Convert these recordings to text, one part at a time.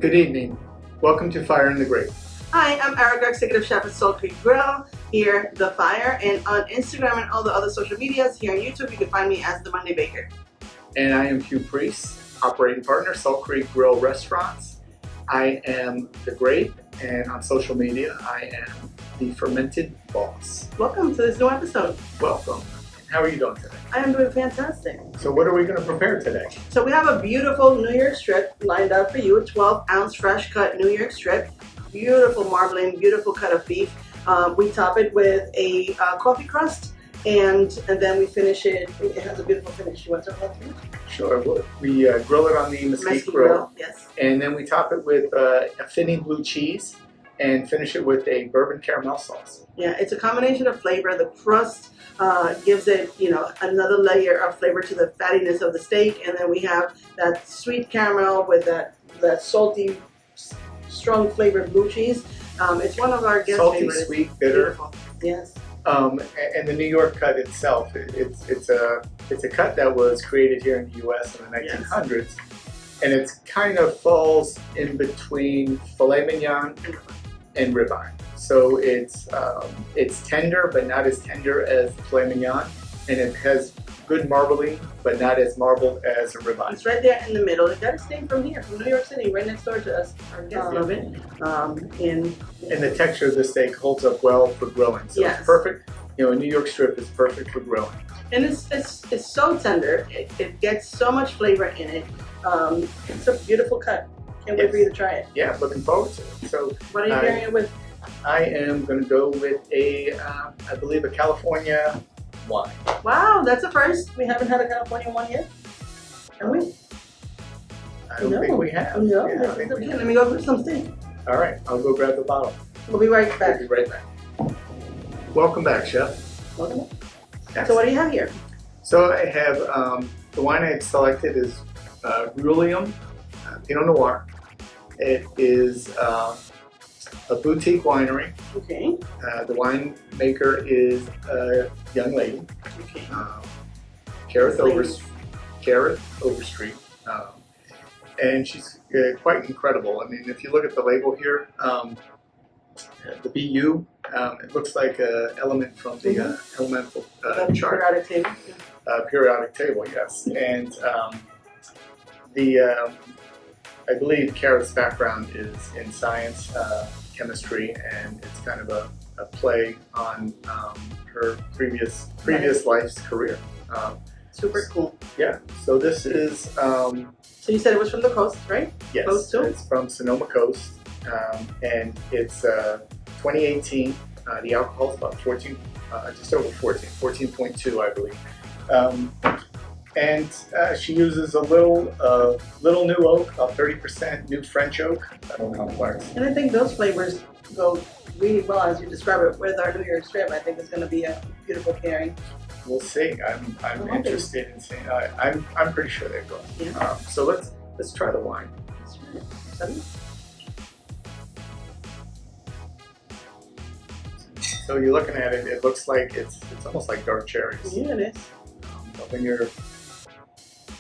Good evening. Welcome to Fire in the Grate. Hi, I'm Erica, Executive Chef at Soul Creek Grill, here, The Fire, and on Instagram and all the other social medias. Here on YouTube, you can find me as The Monday Baker. And I am Hugh Preece, operating partner, Salt Creek Grill Restaurants. I am The Grate, and on social media, I am the Fermented Boss. Welcome to this new episode. Welcome. How are you doing today? I am doing fantastic. So what are we going to prepare today? So we have a beautiful New York strip lined up for you, a 12-ounce fresh cut New York strip. Beautiful marbling, beautiful cut of beef. We top it with a coffee crust, and then we finish it. It has a beautiful finish. You want to talk about the finish? Sure. We grill it on the mesquite grill. Yes. And then we top it with a thinning blue cheese and finish it with a bourbon caramel sauce. Yeah, it's a combination of flavor. The crust gives it, another layer of flavor to the fattiness of the steak, and then we have that sweet caramel with that salty, strong flavored blue cheese. It's one of our guest Salty, favorites. sweet, bitter. Beautiful. Yes. And the New York cut itself, it's a cut that was created here in the U.S. in the 1900s, and it kind of falls in between filet mignon and ribeye. So it's tender, but not as tender as the filet mignon, and it has good marbling, but not as marbled as a ribeye. It's right there in the middle. It got its name from here, from New York City, right next door to us. Our guests love it. And the texture of the steak holds up well for grilling, so Yes. it's perfect. A New York strip is perfect for grilling. And it's so tender. It gets so much flavor in it. It's a beautiful cut. Can't wait for you to try it. Yeah, looking forward to it. So What are you pairing it with? I am going to go with I believe a California wine. Wow, that's a first. We haven't had a California one yet. Have we? I don't think we have. No, Yeah, I think we have. let me go grab some steak. All right, I'll go grab the bottle. We'll be right back. We'll be right back. Welcome back, Chef. Welcome. Excellent. So what do you have here? So I have the wine I had selected is Bruliam Pinot Noir. It is a boutique winery. Okay. The winemaker is a young lady, Okay. Gareth Overstreet, and she's quite incredible. I mean, if you look at the label here, the BU, it looks like an element from the elemental chart. Periodic table. Periodic table, yes. And I believe Kara's background is in science, chemistry, and it's kind of a play on her previous life's career. Super cool. Yeah. So this is So you said it was from the coast, right? yes, Coast too? it's from Sonoma Coast, and it's 2018. The alcohol is about 14, just over 14.2, I believe. And she uses a little new oak, about 30% new French oak. That'll complex. And I think those flavors go really well as you describe it with our New York strip. I think it's going to be a beautiful pairing. We'll see. I'm interested in seeing. I'm pretty sure they go. Yeah. So let's try the wine. So you're looking at it. It looks like it's almost like dark cherries. Yeah, it is. But when you're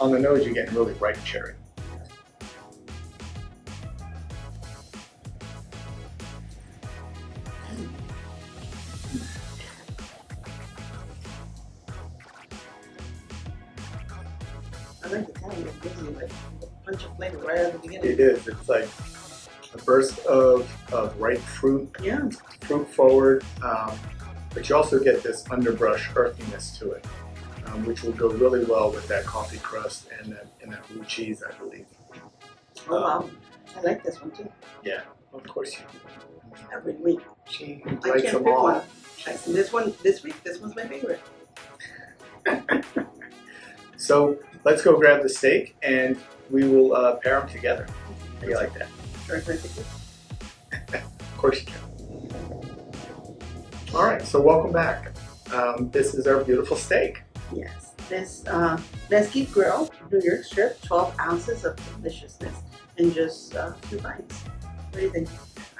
on the nose, you're getting really ripe cherry. I like the kind that gives you like a punch of flavor right at the beginning. It is. It's like a burst of ripe fruit, Yeah. fruit forward, but you also get this underbrush earthiness to it, which will go really well with that coffee crust and that blue cheese, I believe. Oh wow. I like this one too. Yeah, of course you do. Every week. She I likes can't them pick all. one. This week, this one's my favorite. So let's go grab the steak and we will pair them together. How do you like that? Sure, can I take this? Of course you can. All right, so welcome back. This is our beautiful steak. Yes. This mesquite grill, New York strip, 12 ounces of deliciousness in just a few bites. What do you think?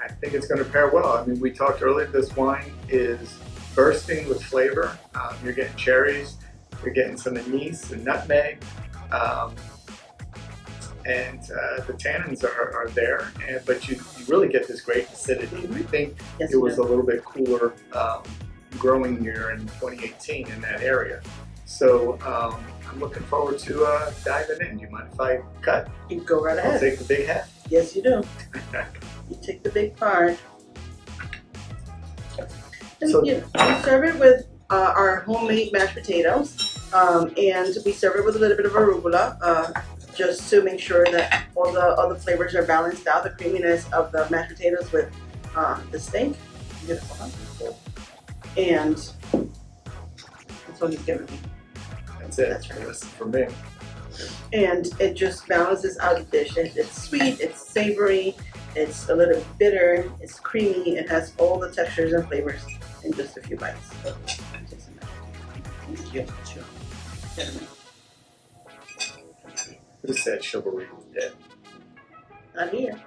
I think it's going to pair well. I mean, we talked earlier, this wine is bursting with flavor. You're getting cherries, you're getting some anise and nutmeg, and the tannins are there, but you really get this great acidity. I think Yes, it was a little bit cooler growing year in 2018 in that area. So I'm looking forward to diving in. Do you mind if I cut? You go right I'll ahead. take the big half. Yes, you do. You take the big part. And So- we serve it with our homemade mashed potatoes, and we serve it with a little bit of arugula, just to make sure that all the other flavors are balanced out. The creaminess of the mashed potatoes with the steak. Beautiful, huh? And that's what he's giving me. That's it. That's right. This is for me. And it just balances out the dish. It's sweet, it's savory, it's a little bitter, it's creamy, it has all the textures and flavors in just a few bites. Thank you. Sure. Who said chivalry was dead? Not here.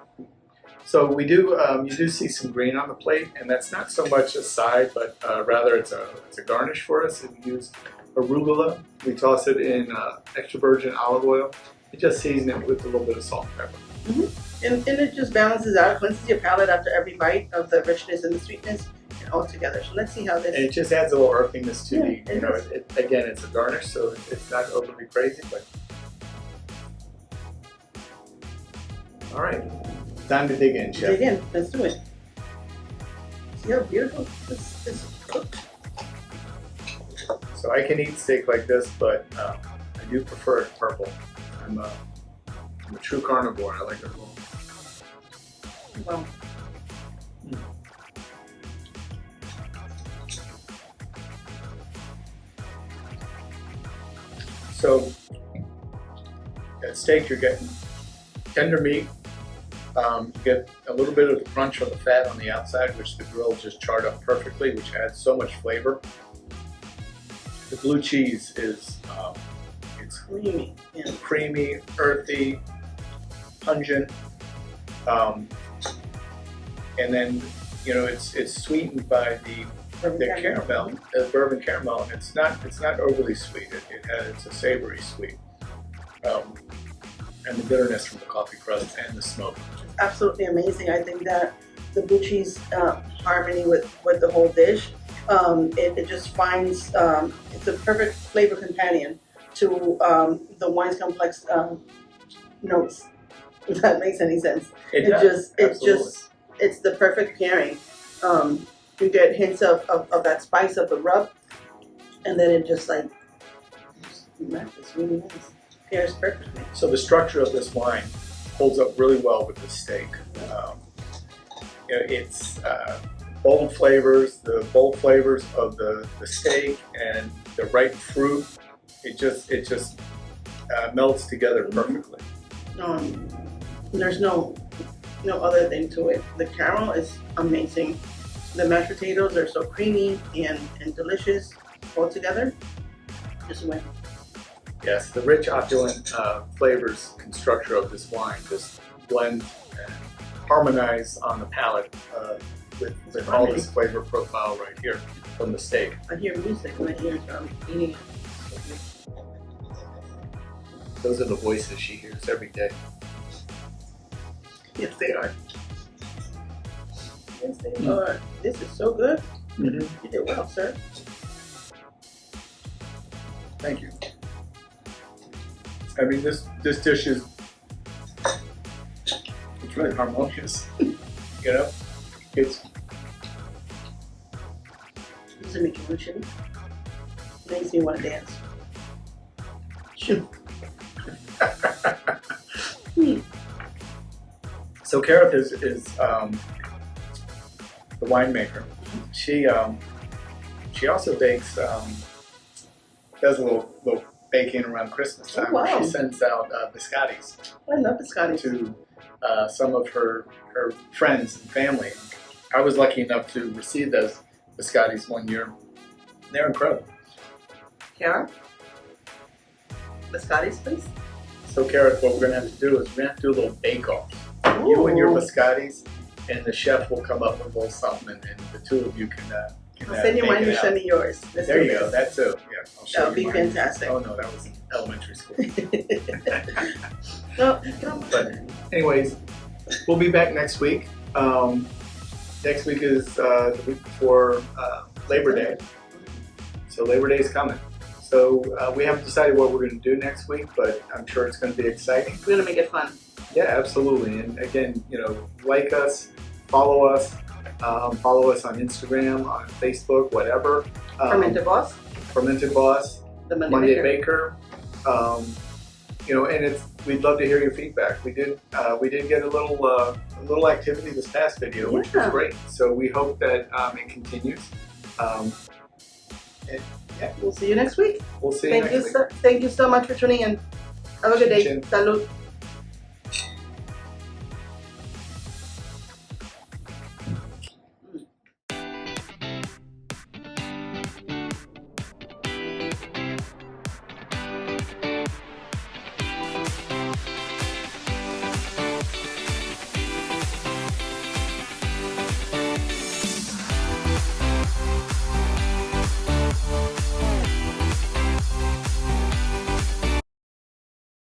So we do, you do see some green on the plate, and that's not so much a side, but rather it's a garnish for us. And we use arugula. We toss it in extra virgin olive oil. We just season it with a little bit of salt and pepper. Mm-hmm. And it just balances out, cleanses your palate after every bite of the richness and the sweetness and all together. So let's see how this. And it just adds a little earthiness to Yeah, the, you know, again, it's a garnish, so it's not overly crazy, but. All right, time to dig in, Chef. Dig in. Let's do it. See how beautiful this is cooked. So I can eat steak like this, but I do prefer it purple. I'm a true carnivore. I like it raw. Wow. So that steak, you're getting tender meat. You get a little bit of the crunch on the fat on the outside, which the grill just charred up perfectly, which adds so much flavor. The blue cheese is it's Creamy. Yeah. creamy, earthy, pungent, and then you know it's sweetened by the caramel, bourbon caramel, and it's not overly sweet. It's a savory sweet, and the bitterness from the coffee crust and the smoke. Absolutely amazing. I think that the blue cheese harmony with the whole dish, it just finds it's a perfect flavor companion to the wine's complex notes. If that makes any sense, it's the perfect pairing. You get hints of that spice of the rub, and then it just like matches really nice. Pairs perfectly. So the structure of this wine holds up really well with the steak. You know, it's bold flavors, the bold flavors of the steak and the ripe fruit. It just melts together perfectly. There's no other thing to it. The caramel is amazing. The mashed potatoes are so creamy and delicious all together. Just a win. Yes, the rich, opulent flavors and structure of this wine just blend and harmonize on the palate with all this flavor profile right here from the steak. I hear music in my ears when I'm eating it. Those are the voices she hears every day. Yes, they are. Yes, they are. This is so good. Mm-hmm. You did well, sir. Thank you. I mean, this dish is it's really harmonious. You know, it's Doesn't make you want to shimmy. Makes me want to dance. Shoot. So Kareth is the winemaker. She also bakes, does a little baking around Christmas time. Oh, wow. She sends out biscottis I love biscotti. to some of her friends and family. I was lucky enough to receive those biscottis one year. They're incredible. Kara? Biscottis, please. So Kareth, what we're going to have to do is we're going to have to do a little bake-off. You and your biscottis, and the chef will come up with a little something, and the two of you can I'll send you mine, you send me yours. There you go, that too. Yeah, I'll show that would be mine. fantastic. Oh no, that was in elementary school. No, But anyways, we'll be back next week. Next week is the week before Labor Day. So Labor Day is coming. So we haven't decided what we're going to do next week, but I'm sure it's going to be exciting. we're gonna make it fun. Yeah, absolutely. And again, like us, follow us on Instagram, on Facebook, whatever. Fermented Boss, Fermented Boss, the Monday Baker. And we'd love to hear your feedback. We did get a little activity this past video, which was great. So we hope that it continues. We'll see you next week. We'll see you next week. Thank you so much for tuning in. Have a good day. Chin. Salud.